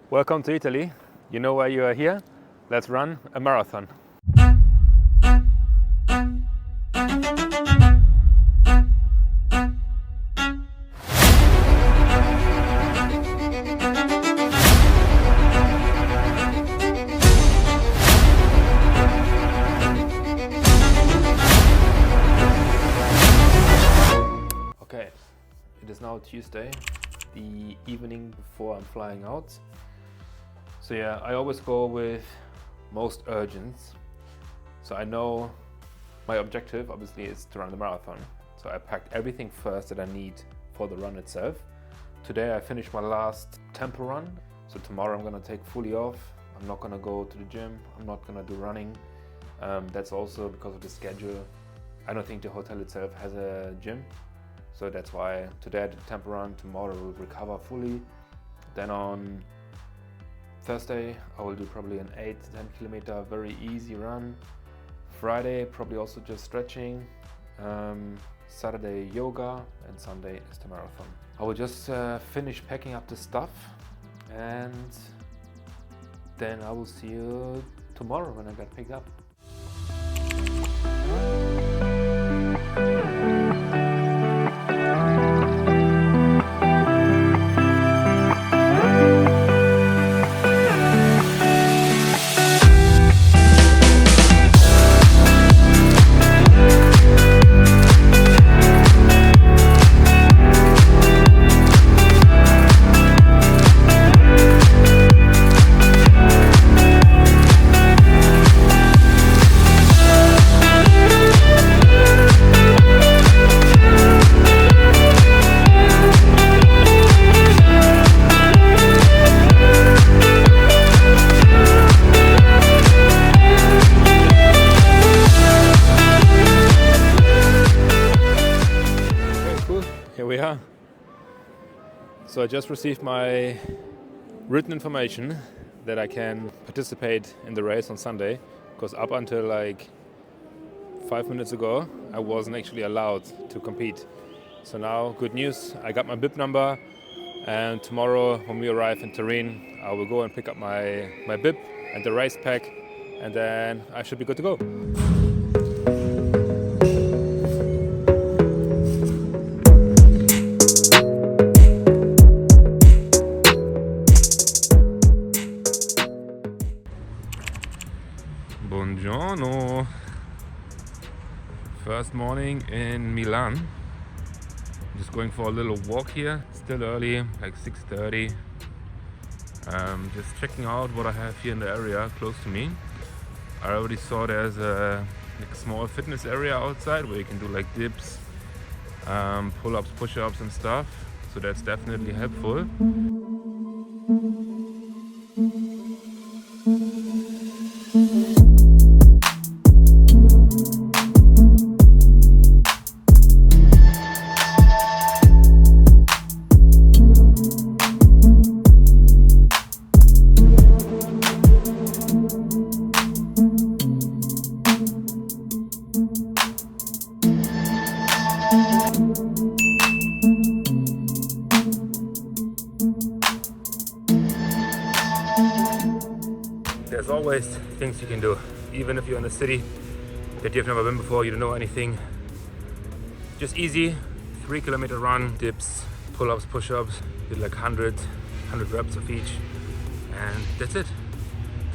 Welcome to Italy. You know why you are here? Let's run a marathon. Okay, it is now Tuesday, the evening before I'm flying out. So yeah, I always go with most urgent. So I know my objective obviously is to run the marathon. So I packed everything first that I need for the run itself. Today I finished my last tempo run. So tomorrow I'm gonna take fully off. I'm not gonna go to the gym. I'm not gonna do running. That's also because of the schedule. I don't think the hotel itself has a gym. So that's why today I did a tempo run, tomorrow I will recover fully. Then on Thursday I will do probably an 8 to 10 kilometer very easy run. Friday probably also just stretching. Saturday yoga, and Sunday is the marathon. I will just finish packing up the stuff and then I will see you tomorrow when I get picked up. Here we are. So I just received my written information that I can participate in the race on Sunday, because up until like 5 minutes ago I wasn't actually allowed to compete. So now, good news, I got my bib number, and tomorrow when we arrive in Turin I will go and pick up my bib and the race pack, and then I should be good to go. Buongiorno. First morning in Milan. Just going for a little walk here. Still early, like 6:30. Just checking out what I have here in the area close to me. I already saw there's a small fitness area outside where you can do like dips, pull-ups, push-ups and stuff. So that's definitely helpful. There's always things you can do, even if you're in a city that you've never been before, you don't know anything. Just easy 3 kilometer run, dips, pull-ups, push-ups, did like 100 reps of each, and that's it.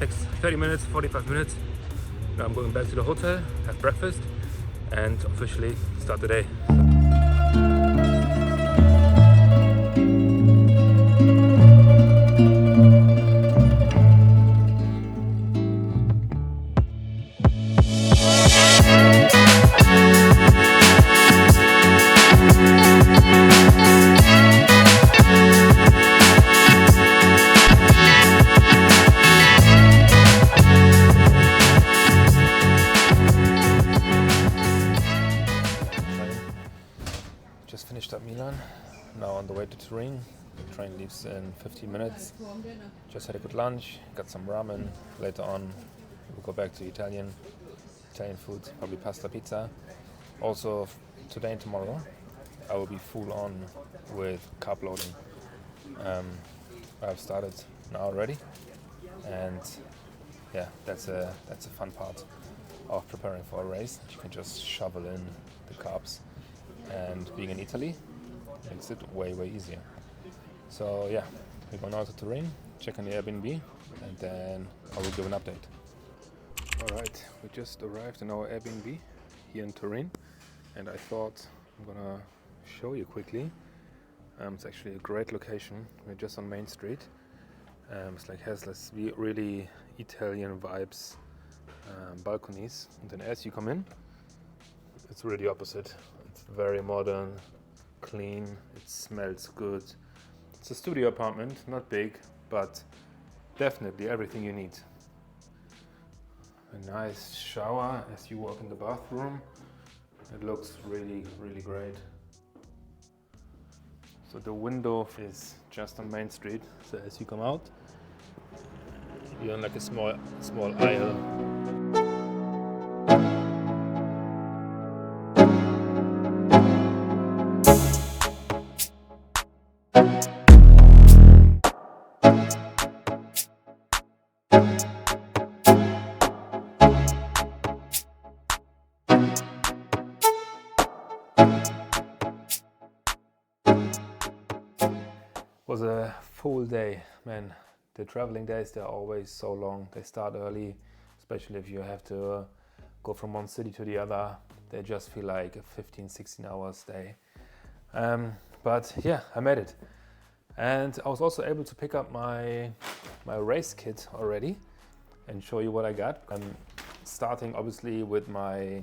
Takes 30 minutes, 45 minutes. Now I'm going back to the hotel, have breakfast, and officially start the day. Just finished up Milan, now on the way to Turin. The train leaves in 15 minutes. Just had a good lunch, got some ramen. Later on we'll go back to Italian food, probably pasta, pizza. Also today and tomorrow I will be full on with carb loading. I've started now already, and yeah, that's a fun part of preparing for a race. You can just shovel in the carbs, and being in Italy makes it way easier. So yeah, we're going out to Turin, check on the Airbnb, and then I will give an update. Alright, we just arrived in our Airbnb here in Turin, and I thought I'm gonna show you quickly. It's actually a great location. We're just on Main Street. Has this really Italian vibes, balconies, and then as you come in, it's really opposite. It's very modern, clean, it smells good. It's a studio apartment, not big, but definitely everything you need. A nice shower as you walk in the bathroom. It looks really great. So the window is just on Main Street. So as you come out, you're on like a small aisle. Was a full day, man. The traveling days, they're always so long. They start early, especially if you have to go from one city to the other. They just feel like a 15-16 hours day. But yeah, I made it. And I was also able to pick up my race kit already and show you what I got. I'm starting obviously with my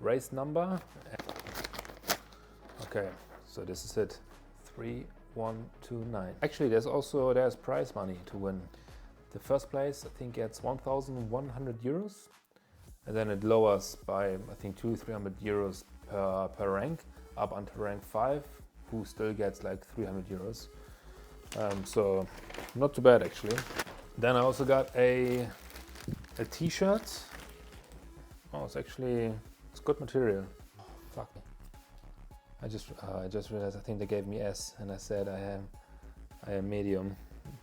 race number. Okay, so this is it. 3129. Actually, there's prize money to win. The first place, I think, gets 1,100 euros, and then it lowers by, I think, 200-300 euros per rank, up until rank 5, who still gets like 300 euros. So not too bad actually. Then I also got a t-shirt. Oh, it's good material. Fuck. I just realized I think they gave me S, and I said I am medium.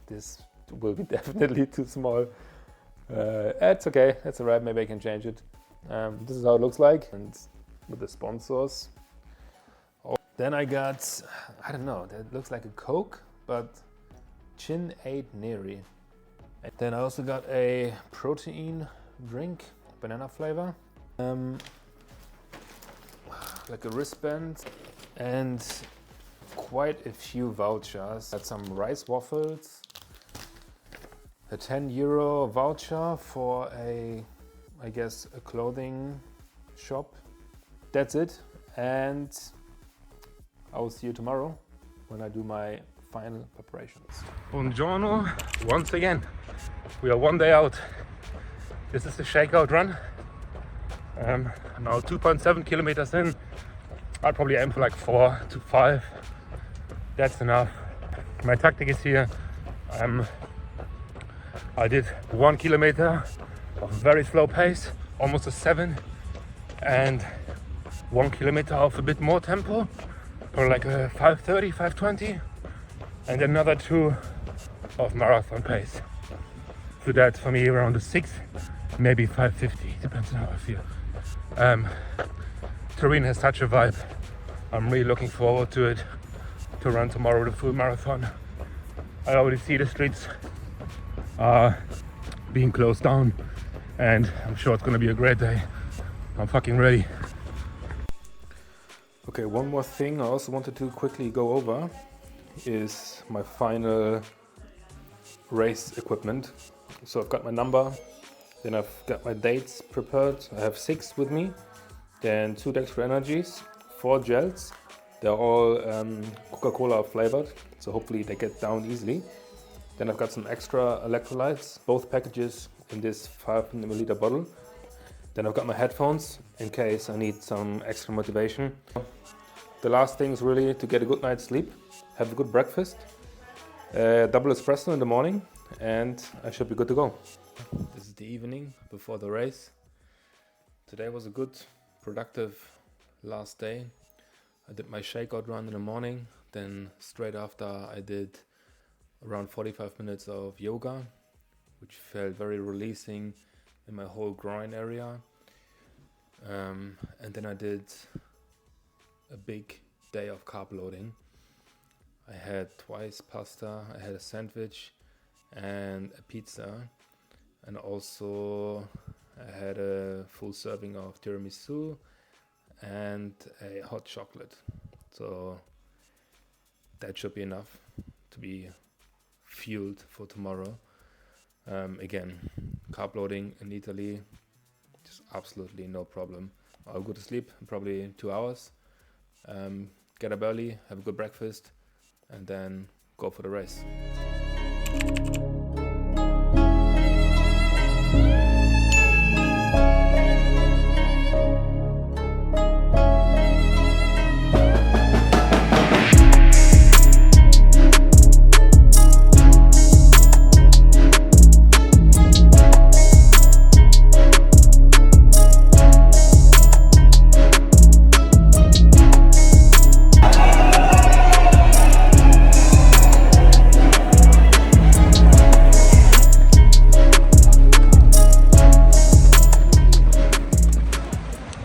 This will be definitely too small. It's okay, that's alright, maybe I can change it. This is how it looks like, and with the sponsors. Then I got, I don't know, that looks like a Coke, but Chin 8 Neri. Then I also got a protein drink, banana flavor. Like a wristband, and quite a few vouchers. Got some rice waffles, a 10 euro voucher for I guess a clothing shop. That's it, and I will see you tomorrow when I do my final preparations. Buongiorno, once again. We are one day out. This is the shakeout run. Now 2.7 kilometers in. I'll probably aim for like 4 to 5. That's enough. My tactic is here. I did 1 kilometer of very slow pace, almost a 7, and 1 kilometer of a bit more tempo, or like a 5:30, 5:20, and another 2 of marathon pace. So that's for me around a 6, maybe 5:50, depends on how I feel. Turin has such a vibe. I'm really looking forward to it, to run tomorrow the full marathon. I already see the streets being closed down, and I'm sure it's gonna be a great day. I'm fucking ready. Okay, one more thing I also wanted to quickly go over is my final race equipment. So I've got my number, then I've got my dates prepared. I have 6 with me, then 2 Dextro Energies, 4 gels. They're all Coca-Cola flavored, so hopefully they get down easily. Then I've got some extra electrolytes, both packages in this 500 ml bottle. Then I've got my headphones in case I need some extra motivation. The last thing is really to get a good night's sleep, have a good breakfast, double espresso in the morning, and I should be good to go. This is the evening before the race. Today was a good, productive last day. I did my shakeout run in the morning, then straight after I did around 45 minutes of yoga, which felt very releasing in my whole groin area. And then I did a big day of carb loading. I had twice pasta, I had a sandwich and a pizza, and also I had a full serving of tiramisu and a hot chocolate. So that should be enough to be fueled for tomorrow. Again, carb loading in Italy, just absolutely no problem. I'll go to sleep in probably 2 hours, get up early, have a good breakfast, and then go for the race.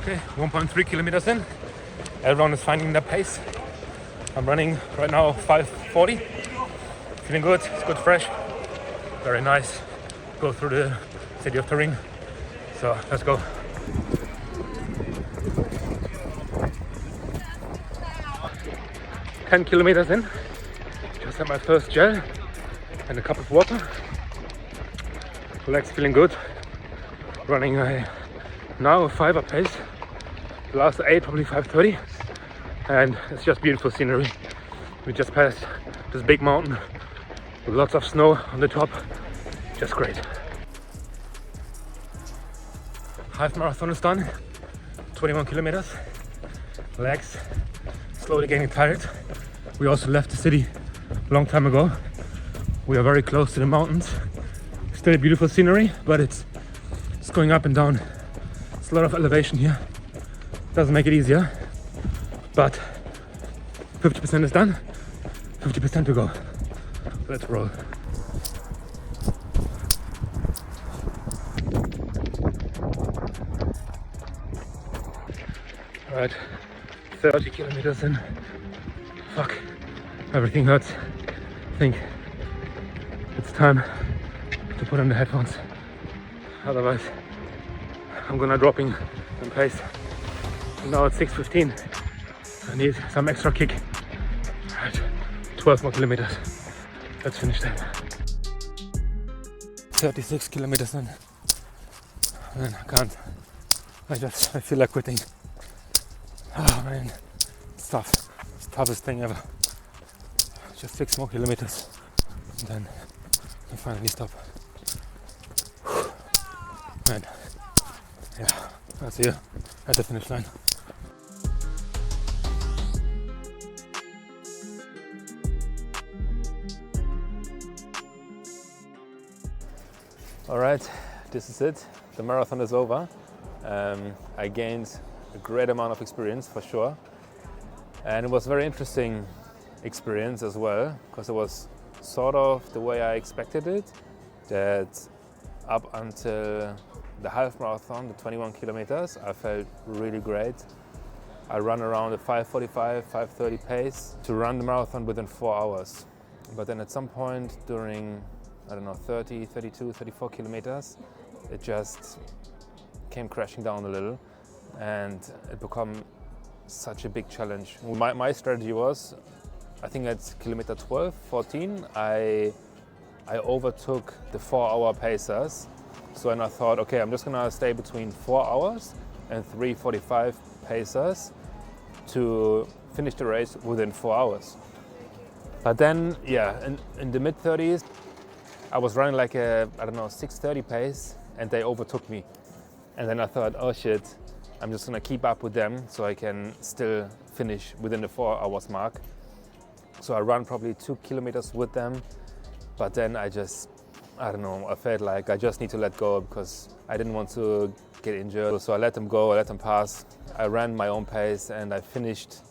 Okay, 1.3 kilometers in. Everyone is finding their pace. I'm running right now 5:40. Feeling good, it's good, fresh, very nice. Go through the city of Turin. So let's go. "10 kilometers in. Just had my first gel and a cup of water. Legs feeling good. Running now a 5-up pace. The last 8 probably 5:30, and it's just beautiful scenery. We just passed this big mountain with lots of snow on the top. Just great. Half marathon is done. 21 kilometers. Legs slowly getting tired. We also left the city a long time ago. We are very close to the mountains. Still beautiful scenery, but it's going up and down. It's a lot of elevation here. Doesn't make it easier, but 50% is done, 50% to go. Let's roll. All right, 30 kilometers in. Fuck, everything hurts. I think it's time to put on the headphones. Otherwise, I'm gonna dropping in pace. Now it's 6:15. I need some extra kick. Right, 12 more kilometers. Let's finish that. 36 kilometers in. Man, I can't. I feel like quitting. Oh man, it's tough. It's the toughest thing ever. Just 6 more kilometers, and then I finally stop. Man, yeah, I'll see you at the finish line. All right, this is it. The marathon is over. I gained a great amount of experience for sure. And it was a very interesting experience as well, because it was sort of the way I expected it, that up until the half marathon, the 21 kilometers, I felt really great. I run around a 5:45, 5:30 pace to run the marathon within 4 hours. But then at some point during, I don't know, 30, 32, 34 kilometers, it just came crashing down a little, and it became such a big challenge. My strategy was, I think at kilometer 12, 14, I overtook the 4-hour pacers. So then I thought, okay, I'm just gonna stay between 4 hours and 3:45 pacers to finish the race within 4 hours. But then, yeah, in the mid-30s, I was running like a, I don't know, 6:30 pace, and they overtook me. And then I thought, oh shit, I'm just gonna keep up with them so I can still finish within the 4 hours mark. So I ran probably 2 kilometers with them, but then I don't know, I felt like I just need to let go because I didn't want to get injured. So I let them go, I let them pass. I ran my own pace and I finished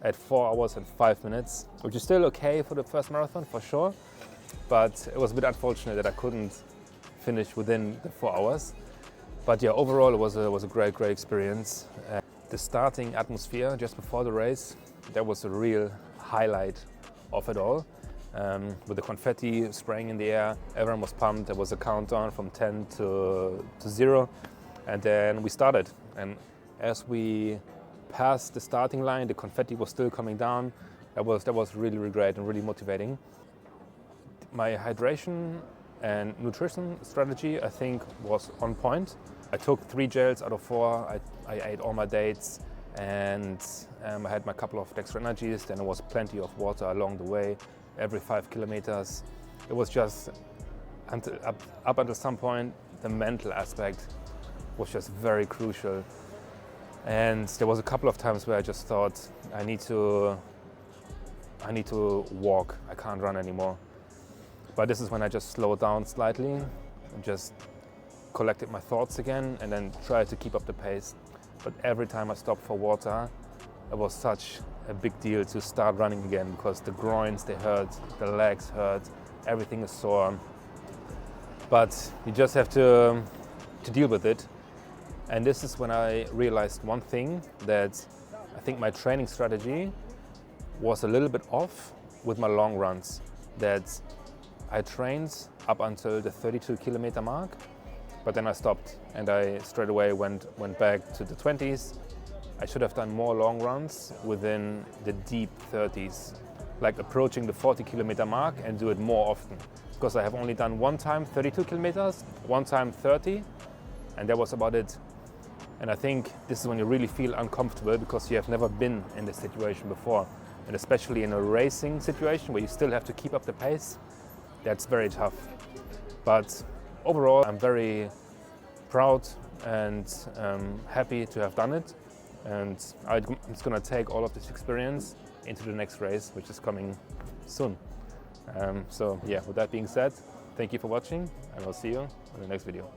at 4 hours and 5 minutes, which is still okay for the first marathon for sure. but it was a bit unfortunate that I couldn't finish within the 4 hours. But yeah, overall it was a great experience. The starting atmosphere just before the race, that was a real highlight of it all. With the confetti spraying in the air, everyone was pumped. There was a countdown from 10 to 0, and then we started. And as we passed the starting line, the confetti was still coming down. That was really great and really motivating. My hydration and nutrition strategy, I think, was on point. I took 3 gels out of 4. I ate all my dates, and I had my couple of extra energies. Then there was plenty of water along the way, every 5 kilometers. It was just, up until some point, the mental aspect was just very crucial. And there was a couple of times where I just thought, I need to walk, I can't run anymore. But this is when I just slowed down slightly and just collected my thoughts again and then tried to keep up the pace. But every time I stopped for water, it was such a big deal to start running again, because the groins, they hurt, the legs hurt, everything is sore. But you just have to deal with it. And this is when I realized one thing, that I think my training strategy was a little bit off with my long runs. That I trained up until the 32 kilometer mark, but then I stopped and I straight away went back to the 20s. I should have done more long runs within the deep 30s, like approaching the 40 kilometer mark, and do it more often. Because I have only done one time 32 kilometers, one time 30, and that was about it. And I think this is when you really feel uncomfortable, because you have never been in this situation before. And especially in a racing situation where you still have to keep up the pace, that's very tough. But overall, I'm very proud and happy to have done it. And I'm just going to take all of this experience into the next race, which is coming soon. So yeah, with that being said, thank you for watching, and I'll see you in the next video.